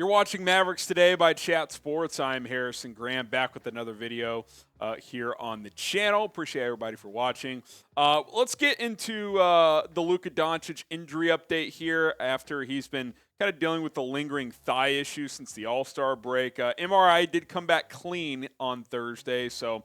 You're watching Mavericks Today by Chat Sports. I'm Harrison Graham, back with another video here on the channel. Appreciate everybody for watching. Let's get into the Luka Doncic injury update here after he's been kind of dealing with the lingering thigh issue since the All-Star break. MRI did come back clean on Thursday, so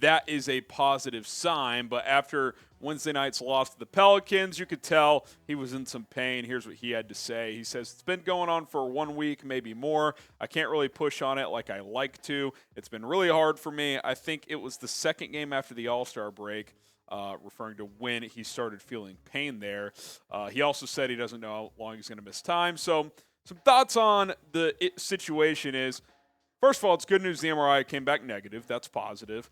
that is a positive sign. But after Wednesday night's loss to the Pelicans, you could tell he was in some pain. Here's what he had to say. He says, "It's been going on for 1 week, maybe more. I can't really push on it like I like to. It's been really hard for me. I think it was the second game after the All-Star break," referring to when he started feeling pain there. He also said he doesn't know how long he's going to miss time. So some thoughts on the situation is, first of all, it's good news the MRI came back negative. That's positive.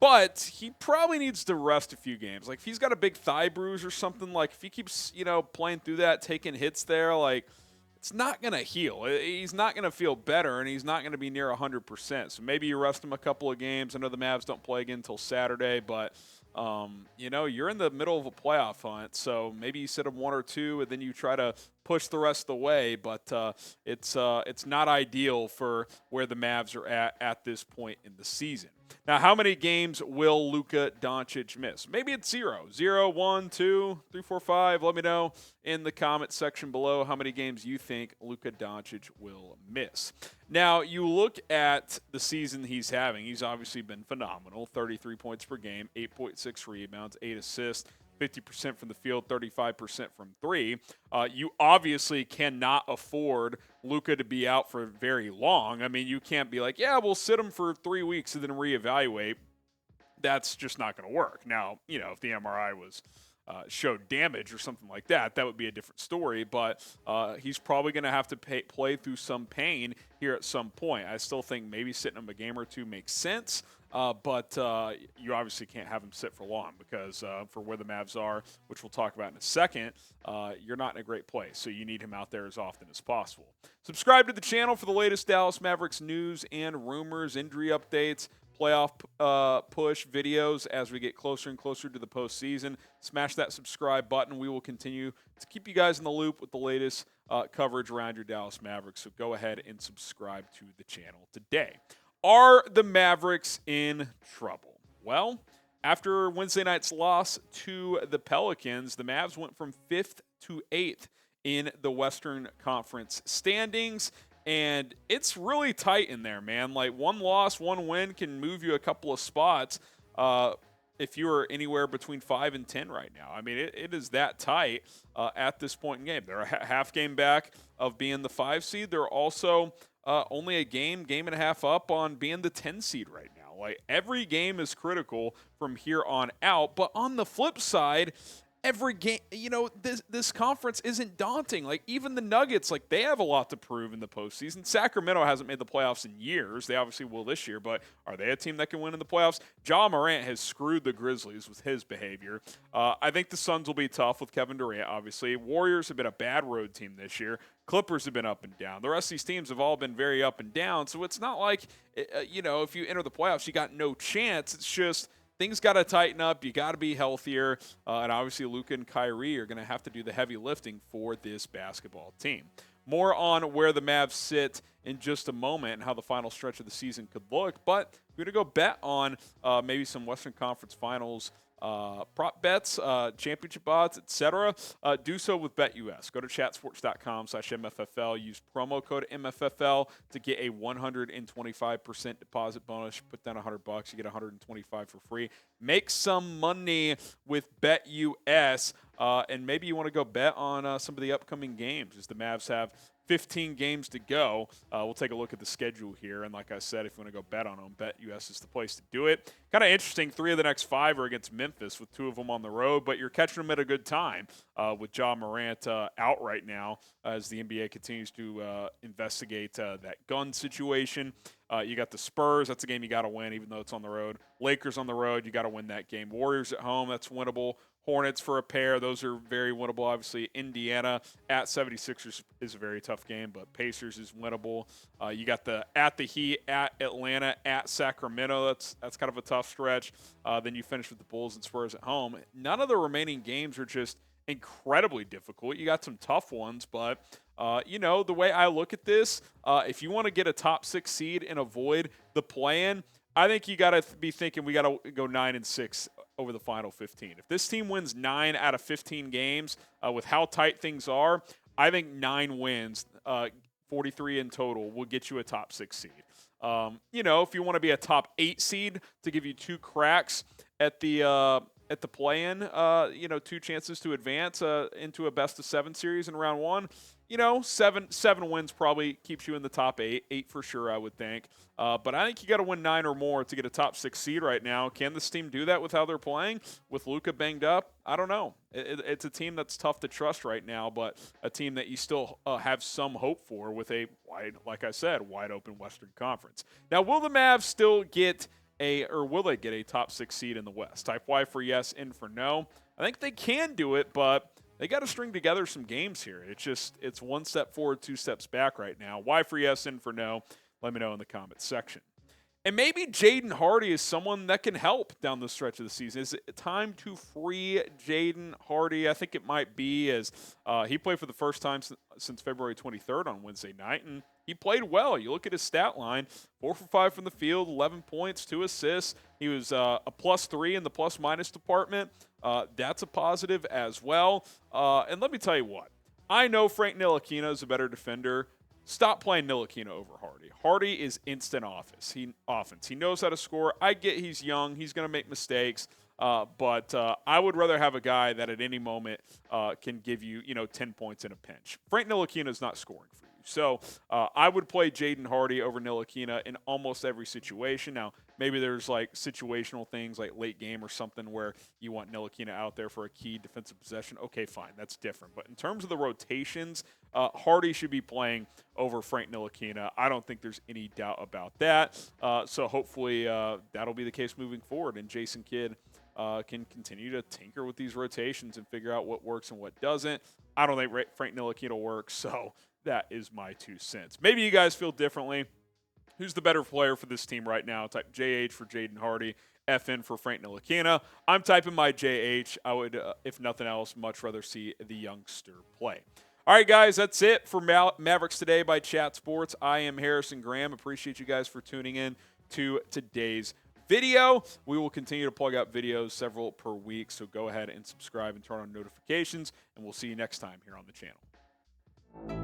But he probably needs to rest a few games. Like, if he's got a big thigh bruise or something, like, if he keeps, playing through that, taking hits there, like, it's not going to heal. He's not going to feel better, and he's not going to be near 100%. So maybe you rest him a couple of games. I know the Mavs don't play again until Saturday, but you're in the middle of a playoff hunt, so maybe you sit him 1 or 2, and then you try to push the rest of the way. But it's not ideal for where the Mavs are at this point in the season. Now, how many games will Luka Doncic miss? Maybe it's 0, 1, 2, 3, 4, 5. Let me know in the comment section below how many games you think Luka Doncic will miss. Now, you look at the season he's having. He's obviously been phenomenal. 33 points per game, 8.6 rebounds, 8 assists, 50% from the field, 35% from three. You obviously cannot afford Luka to be out for very long. I mean, you can't be like, yeah, we'll sit him for 3 weeks and then reevaluate. That's just not going to work. Now, if the MRI was showed damage or something like that, that would be a different story. But he's probably going to have to play through some pain here at some point. I still think maybe sitting him a game or two makes sense. But you obviously can't have him sit for long because for where the Mavs are, which we'll talk about in a second, you're not in a great place. So you need him out there as often as possible. Subscribe to the channel for the latest Dallas Mavericks news and rumors, injury updates, playoff push videos as we get closer and closer to the postseason. Smash that subscribe button. We will continue to keep you guys in the loop with the latest coverage around your Dallas Mavericks. So go ahead and subscribe to the channel today. Are the Mavericks in trouble? Well, after Wednesday night's loss to the Pelicans, the Mavs went from 5th to 8th in the Western Conference standings, and it's really tight in there, man. Like, one loss, one win can move you a couple of spots if you are anywhere between 5 and 10 right now. I mean, it is that tight at this point in the game. They're a half game back of being the 5 seed. They're also only a game and a half up on being the 10 seed right now. Like, every game is critical from here on out. But on the flip side, every game, this conference isn't daunting. Like, even the Nuggets, like, they have a lot to prove in the postseason. Sacramento hasn't made the playoffs in years. They obviously will this year, but are they a team that can win in the playoffs? Ja Morant has screwed the Grizzlies with his behavior. I think the Suns will be tough with Kevin Durant, obviously. Warriors have been a bad road team this year. Clippers have been up and down. The rest of these teams have all been very up and down. So it's not like, if you enter the playoffs, you got no chance. It's just things got to tighten up. You got to be healthier. And obviously, Luka and Kyrie are going to have to do the heavy lifting for this basketball team. More on where the Mavs sit in just a moment and how the final stretch of the season could look. But we're going to go bet on maybe some Western Conference Finals prop bets, championship odds, etc. Do so with BetUS. Go to chatsports.com/MFFL. Use promo code MFFL to get a 125% deposit bonus. You put down $100, you get $125 for free. Make some money with BetUS, and maybe you want to go bet on some of the upcoming games as the Mavs have 15 games to go. We'll take a look at the schedule here. And like I said, if you want to go bet on them, BetUS is the place to do it. Kind of interesting, 3 of the next 5 are against Memphis with 2 of them on the road, but you're catching them at a good time with Ja Morant out right now as the NBA continues to investigate that gun situation. You got the Spurs. That's a game you got to win, even though it's on the road. Lakers on the road. You got to win that game. Warriors at home. That's winnable. Hornets for a pair. Those are very winnable. Obviously, Indiana at 76ers is a very tough game, but Pacers is winnable. You got at the Heat, at Atlanta, at Sacramento. That's kind of a tough stretch. Then you finish with the Bulls and Spurs at home. None of the remaining games are just incredibly difficult. You got some tough ones, but the way I look at this, if you want to get a top 6 seed and avoid the play-in, I think you got to be thinking we got to go 9-6 over the final 15. If this team wins 9 out of 15 games with how tight things are, I think 9 wins, 43 in total, will get you a top 6 seed. If you want to be a top 8 seed to give you 2 cracks at the play-in, 2 chances to advance into a best-of-7 series in round 1. 7 wins probably keeps you in the top 8 for sure, I would think. But I think you got to win 9 or more to get a top 6 seed right now. Can this team do that with how they're playing? With Luka banged up? I don't know. It's a team that's tough to trust right now, but a team that you still have some hope for with a wide open Western Conference. Now, will the Mavs still get will they get a top 6 seed in the West? Type Y for yes, N for no. I think they can do it, but they got to string together some games here. It's 1 step forward, 2 steps back right now. Y for yes, N for no. Let me know in the comments section. And maybe Jaden Hardy is someone that can help down the stretch of the season. Is it time to free Jaden Hardy? I think it might be, as he played for the first time since February 23rd on Wednesday night, and he played well. You look at his stat line, 4 for 5 from the field, 11 points, 2 assists. He was a +3 in the plus-minus department. That's a positive as well. And let me tell you what. I know Frank Ntilikina is a better defender. Stop playing Ntilikina over Hardy. Hardy is instant offense. He knows how to score. I get he's young. He's going to make mistakes. But I would rather have a guy that at any moment can give you, 10 points in a pinch. Frank Ntilikina is not scoring for you. So I would play Jaden Hardy over Ntilikina in almost every situation. Now, maybe there's like situational things like late game or something where you want Ntilikina out there for a key defensive possession. Okay, fine. That's different. But in terms of the rotations, Hardy should be playing over Frank Ntilikina. I don't think there's any doubt about that. So hopefully that'll be the case moving forward. And Jason Kidd can continue to tinker with these rotations and figure out what works and what doesn't. I don't think Frank Ntilikina works, so that is my 2 cents. Maybe you guys feel differently. Who's the better player for this team right now? Type JH for Jaden Hardy, FN for Frank Ntilikina. I'm typing my JH. I would, if nothing else, much rather see the youngster play. All right, guys, that's it for Mavericks Today by Chat Sports. I am Harrison Graham. Appreciate you guys for tuning in to today's video. We will continue to plug out videos, several per week, so go ahead and subscribe and turn on notifications, and we'll see you next time here on the channel.